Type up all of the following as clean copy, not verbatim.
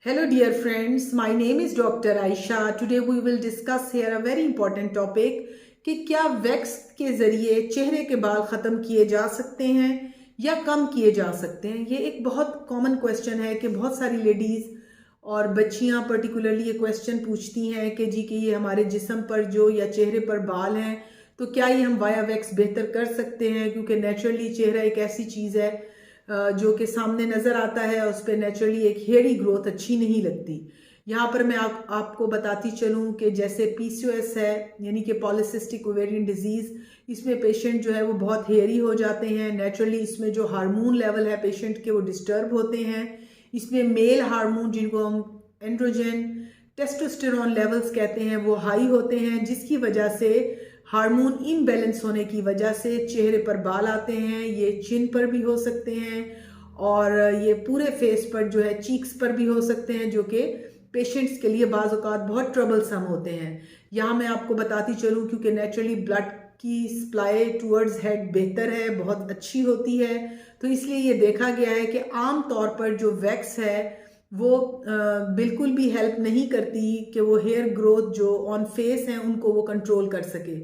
Hello dear friends, my name is Dr. Aisha. Today we will discuss here a very important topic कि क्या wax के ज़रिए चेहरे के बाल ख़त्म किए जा सकते हैं या कम किए जा सकते हैं। ये एक बहुत कॉमन क्वेश्चन है कि बहुत सारी लेडीज़ और बच्चियां पर्टिकुलरली ये क्वेश्चन पूछती हैं कि जी कि ये हमारे जिस्म पर जो या चेहरे पर बाल हैं तो क्या ये हम वाया वैक्स बेहतर कर सकते हैं, क्योंकि नेचुरली चेहरा एक ऐसी चीज़ है जो कि सामने नज़र आता है और उस पर नेचुरली एक हेयरी ग्रोथ अच्छी नहीं लगती। यहाँ पर मैं आपको बताती चलूँ कि जैसे पीसीओएस है यानी कि पॉलीसिस्टिक ओवेरियन डिजीज़, इसमें पेशेंट जो है वो बहुत हेयरी हो जाते हैं। नेचुरली इसमें जो हार्मोन लेवल है पेशेंट के वो डिस्टर्ब होते हैं। इसमें मेल हार्मोन जिनको हम एंड्रोजन टेस्टोस्टेरोन लेवल्स कहते हैं वो हाई होते हैं, जिसकी वजह से हार्मोन इम्बैलेंस होने की वजह से चेहरे पर बाल आते हैं। ये चिन पर भी हो सकते हैं और ये पूरे फेस पर जो है चीक्स पर भी हो सकते हैं, जो कि पेशेंट्स के लिए बाज़ औक़ात बहुत ट्रबलसम होते हैं। यहाँ मैं आपको बताती चलूँ क्योंकि नेचुरली ब्लड की सप्लाई टूवर्ड्स हेड बेहतर है, बहुत अच्छी होती है, तो इसलिए ये देखा गया है कि आम तौर पर जो वैक्स है वो बिल्कुल भी हेल्प नहीं करती कि वो हेयर ग्रोथ जो ऑन फेस हैं उनको वो कंट्रोल कर सके।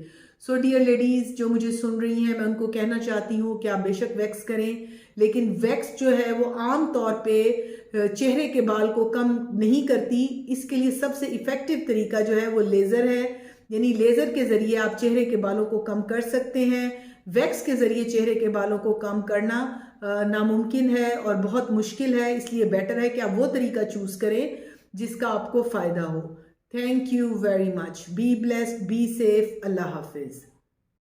सो डियर लेडीज़ जो मुझे सुन रही हैं, मैं उनको कहना चाहती हूँ कि आप बेशक वैक्स करें, लेकिन वैक्स जो है वो आम तौर पे चेहरे के बाल को कम नहीं करती। इसके लिए सबसे इफ़ेक्टिव तरीका जो है वो लेज़र है, यानी लेज़र के ज़रिए आप चेहरे के बालों को कम कर सकते हैं। वैक्स के ज़रिए चेहरे के बालों को कम करना नामुमकिन है और बहुत मुश्किल है, इसलिए बेटर है कि आप वो तरीका चूज़ करें जिसका आपको फ़ायदा हो। Thank you very much. Be blessed, be safe. अल्लाह हाफिज़।